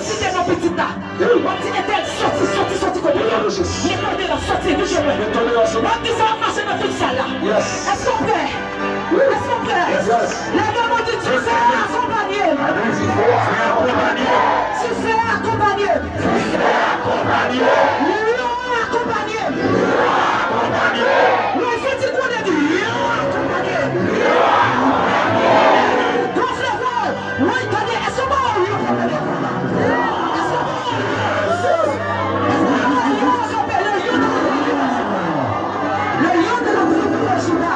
cité nos petites là. On dit était sorti comme ça. L'école de la sortie du chemin. On dit ça va marcher dans toute salle là. Est-ce qu'on prêt? Est-ce qu'on prêt? Les gars dit tu fais accompagner. Tu fais accompagner. Le fait du coup de Dieu. Gonflez-vous. Oui, tenez, est-ce que le lion de la tribu de Juda.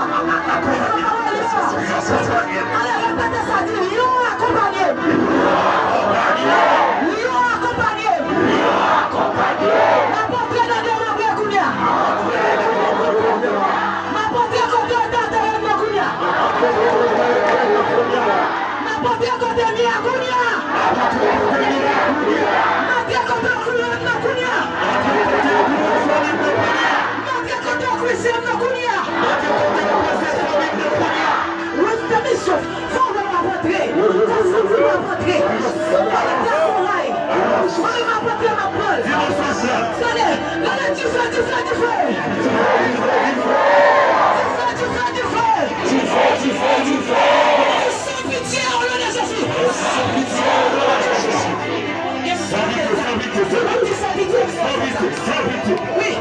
Allez, répétez ça, dit lion accompagné. Lion accompagné. La portée de Dieu m'a bien Kounia. Ma portée côté de Dieu Kounia. Ma portée côté de Dieu Kounia. Ma portée côté de Kounia. Christian Kounia. With permission, faut la rentrer. Faut la rentrer. On va porter ma parole. Allez, tu fais. Sans pitié, on le laisse aussi. Oui.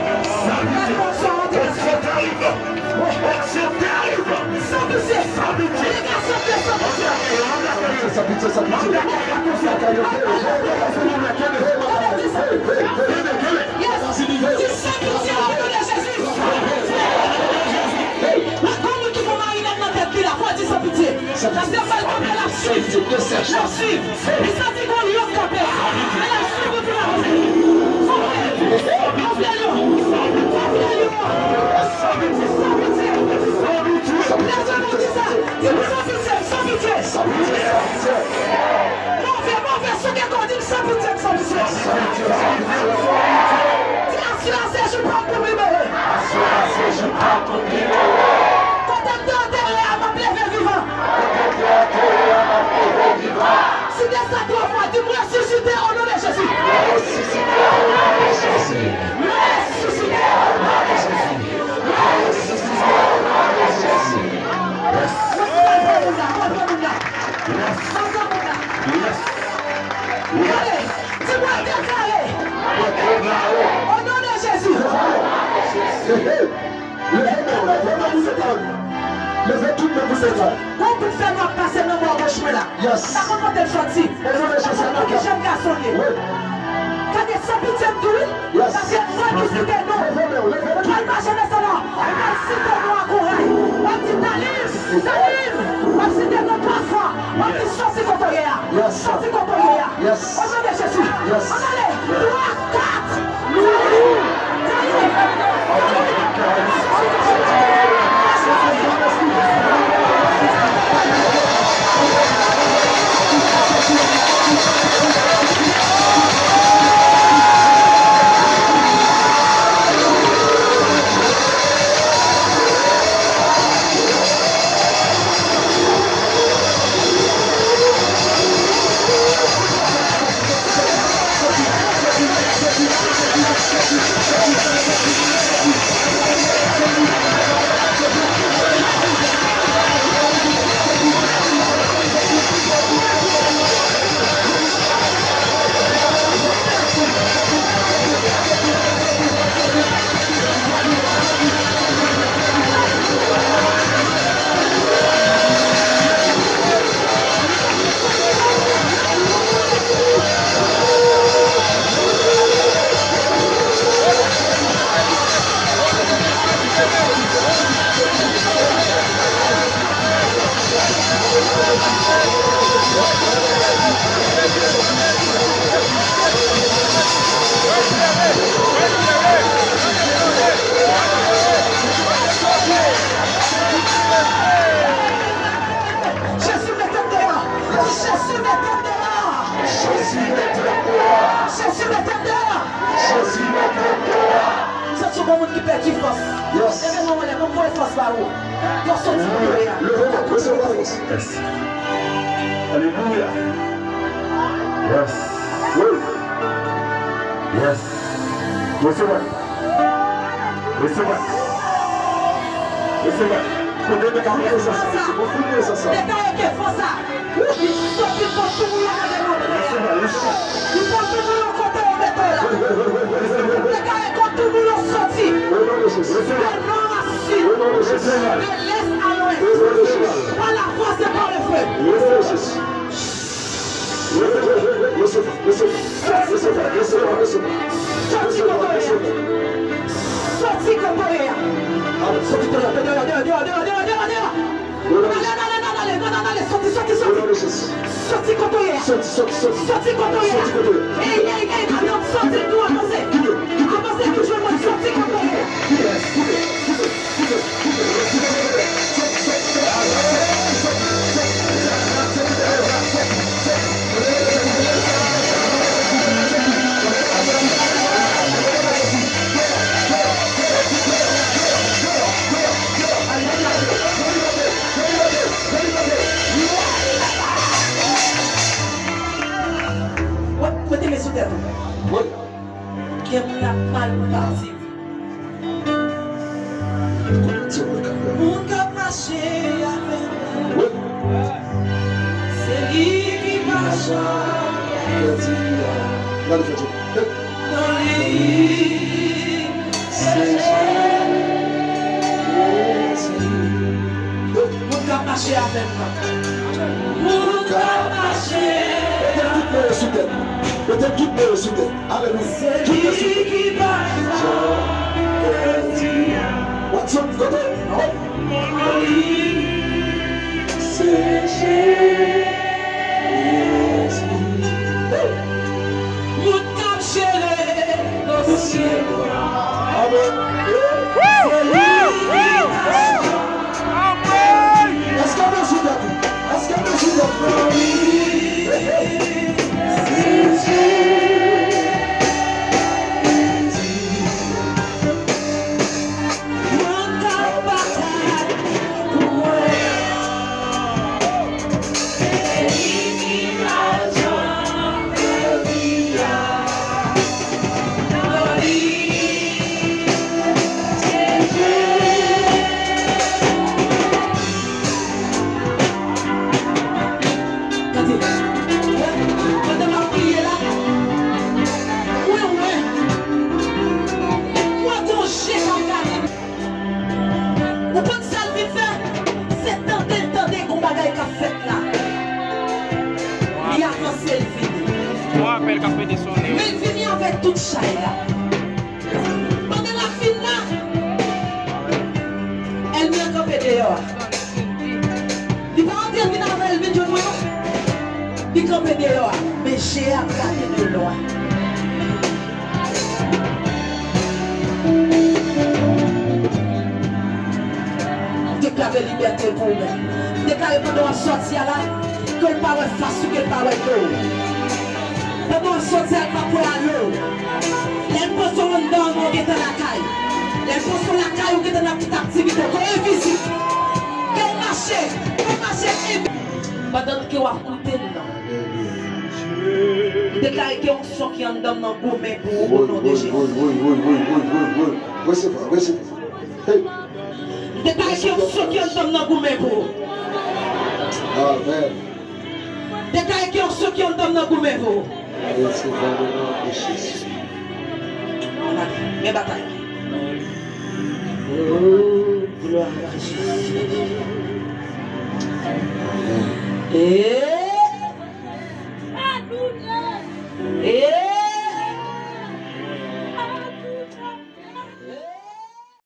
Yes. Hallelujah. Yes. Yes. Recevez. Recevez. Recevez. Vous devez garder ça. Vous finissez ça. Les gars qui font ça. Il faut tout le monde. Il faut tout le monde côté on est là. Les gars quand tout le monde sorti. Le nom a su. Le laisse à l'ouest. Par la force et par le feu. Sorti comme rien. Sorti Déclarer liberté pour nous. Déclarer pendant sortir là, que le pas face ou que le pas l'eau. Pendant sortir pas pour l'eau. L'impression dans mon qui est dans la caille. L'impression la caille ou qui est dans la petite activité. Qu'on est visite. Qu'on marche. Pendant que vous écoutez non. Déclarer qu'il y a un son qui est dans le gourmet pour au nom de Jésus. Déclarer qu'il y a un son qui est dans le gourmet pour. Amen. Déclarer qu'il y a un son qui est dans le gourmet pour. Mes batailles. Gloire à Jésus.